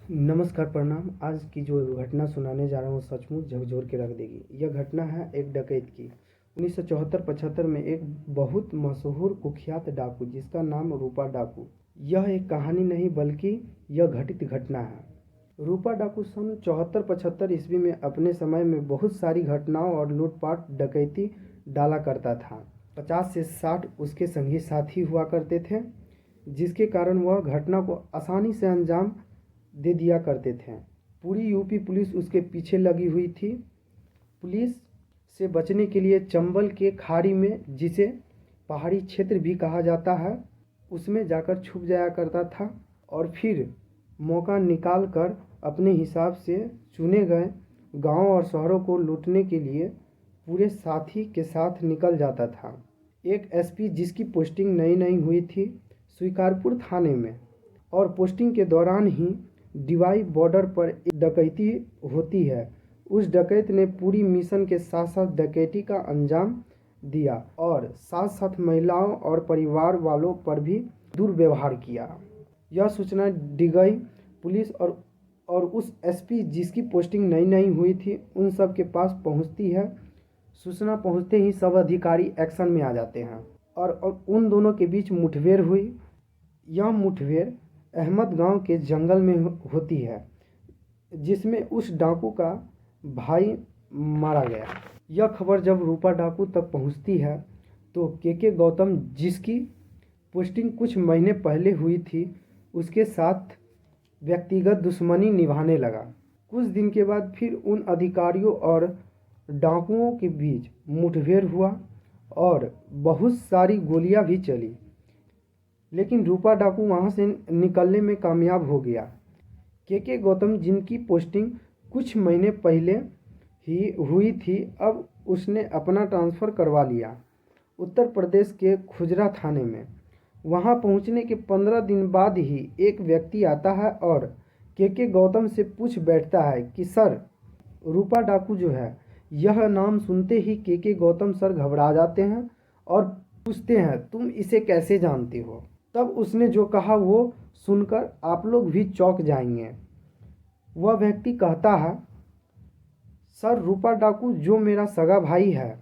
नमस्कार, प्रणाम। आज की जो घटना सुनाने जा रहा हूँ सचमुच झकझोर के रख देगी। यह घटना है एक डकैत की। 1974-75 में एक बहुत मशहूर कुख्यात डाकू जिसका नाम रूपा डाकू। यह एक कहानी नहीं बल्कि यह घटित घटना है। रूपा डाकू सन 74-75 ईस्वी में अपने समय में बहुत सारी घटनाओं और लूटपाट डकैती डाला करता था। 50 से 60 उसके संगी साथी हुआ करते थे, जिसके कारण वह घटना को आसानी से अंजाम दे दिया करते थे। पूरी यूपी पुलिस उसके पीछे लगी हुई थी। पुलिस से बचने के लिए चंबल के खाड़ी में, जिसे पहाड़ी क्षेत्र भी कहा जाता है, उसमें जाकर छुप जाया करता था और फिर मौका निकाल कर अपने हिसाब से चुने गए गांवों और शहरों को लूटने के लिए पूरे साथी के साथ निकल जाता था। एक एसपी जिसकी पोस्टिंग नई नई हुई थी स्वीकारपुर थाने में, और पोस्टिंग के दौरान ही डिवाई बॉर्डर पर एक डकैती होती है। उस डकैत ने पूरी मिशन के साथ साथ डकैती का अंजाम दिया और साथ साथ महिलाओं और परिवार वालों पर भी दुर्व्यवहार किया। यह सूचना डिगई पुलिस और उस एसपी जिसकी पोस्टिंग नई नई हुई थी उन सब के पास पहुंचती है। सूचना पहुंचते ही सब अधिकारी एक्शन में आ जाते हैं और उन दोनों के बीच मुठभेड़ हुई। यह मुठभेड़ अहमद गांव के जंगल में होती है, जिसमें उस डाकू का भाई मारा गया। यह खबर जब रूपा डाकू तक पहुंचती है तो के गौतम, जिसकी पोस्टिंग कुछ महीने पहले हुई थी, उसके साथ व्यक्तिगत दुश्मनी निभाने लगा। कुछ दिन के बाद फिर उन अधिकारियों और डाकुओं के बीच मुठभेड़ हुआ और बहुत सारी गोलियां भी चली, लेकिन रूपा डाकू वहां से निकलने में कामयाब हो गया। के गौतम, जिनकी पोस्टिंग कुछ महीने पहले ही हुई थी, अब उसने अपना ट्रांसफ़र करवा लिया उत्तर प्रदेश के खुजरा थाने में। वहां पहुंचने के 15 दिन बाद ही एक व्यक्ति आता है और के गौतम से पूछ बैठता है कि सर, रूपा डाकू जो है। यह नाम सुनते ही के गौतम सर घबरा जाते हैं और पूछते हैं, तुम इसे कैसे जानते हो? तब उसने जो कहा वो सुनकर आप लोग भी चौंक जाएंगे। वह व्यक्ति कहता है, सर, रूपा डाकू जो मेरा सगा भाई है,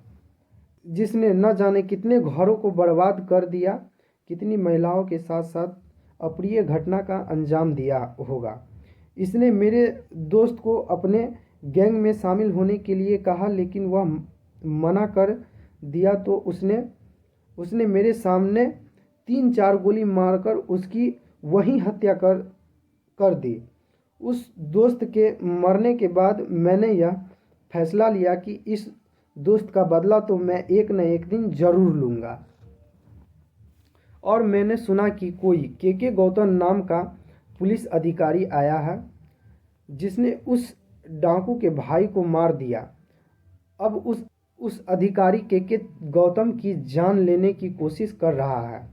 जिसने न जाने कितने घरों को बर्बाद कर दिया, कितनी महिलाओं के साथ साथ अप्रिय घटना का अंजाम दिया होगा। इसने मेरे दोस्त को अपने गैंग में शामिल होने के लिए कहा, लेकिन वह मना कर दिया तो उसने मेरे सामने 3-4 गोली मारकर उसकी वहीं हत्या कर दी। उस दोस्त के मरने के बाद मैंने यह फैसला लिया कि इस दोस्त का बदला तो मैं एक न एक दिन जरूर लूँगा। और मैंने सुना कि कोई के गौतम नाम का पुलिस अधिकारी आया है, जिसने उस डाकू के भाई को मार दिया। अब उस अधिकारी के गौतम की जान लेने की कोशिश कर रहा है।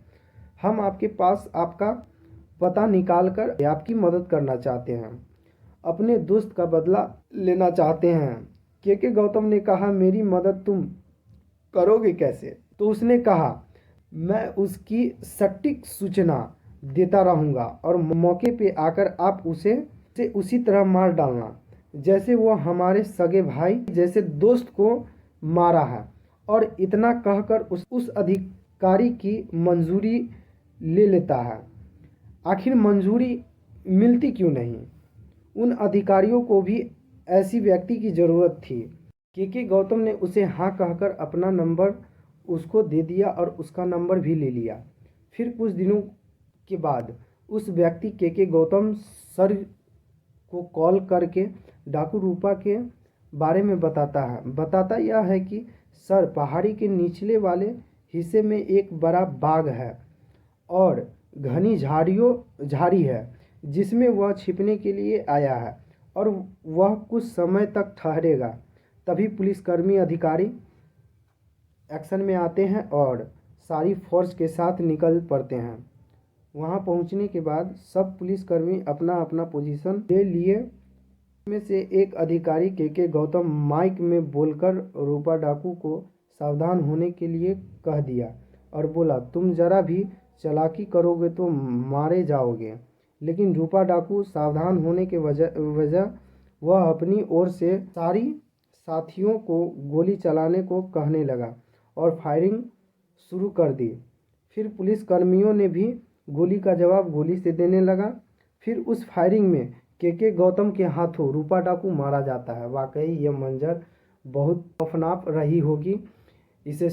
हम आपके पास आपका पता निकाल कर आपकी मदद करना चाहते हैं, अपने दोस्त का बदला लेना चाहते हैं। के गौतम ने कहा, मेरी मदद तुम करोगे कैसे? तो उसने कहा, मैं उसकी सटीक सूचना देता रहूँगा और मौके पे आकर आप उसे उसी तरह मार डालना जैसे वो हमारे सगे भाई जैसे दोस्त को मारा है। और इतना कहकर उस अधिकारी की मंजूरी ले लेता है। आखिर मंजूरी मिलती क्यों नहीं? उन अधिकारियों को भी ऐसी व्यक्ति की ज़रूरत थी। के गौतम ने उसे हाँ कहकर अपना नंबर उसको दे दिया और उसका नंबर भी ले लिया। फिर कुछ दिनों के बाद उस व्यक्ति के गौतम सर को कॉल करके डाकू रूपा के बारे में बताता यह है कि सर, पहाड़ी के निचले वाले हिस्से में एक बड़ा बाग है और घनी झाड़ी है, जिसमें वह छिपने के लिए आया है और वह कुछ समय तक ठहरेगा। तभी पुलिसकर्मी अधिकारी एक्शन में आते हैं और सारी फोर्स के साथ निकल पड़ते हैं। वहां पहुंचने के बाद सब पुलिसकर्मी अपना अपना पोजीशन ले लिए। में से एक अधिकारी के गौतम माइक में बोलकर रूपा डाकू को सावधान होने के लिए कह दिया और बोला, तुम जरा भी चालाकी करोगे तो मारे जाओगे। लेकिन रूपा डाकू सावधान होने के वजह वह अपनी ओर से सारी साथियों को गोली चलाने को कहने लगा और फायरिंग शुरू कर दी। फिर पुलिसकर्मियों ने भी गोली का जवाब गोली से देने लगा। फिर उस फायरिंग में के गौतम के हाथों रूपा डाकू मारा जाता है। वाकई यह मंजर बहुत खौफनाक रही होगी। इसे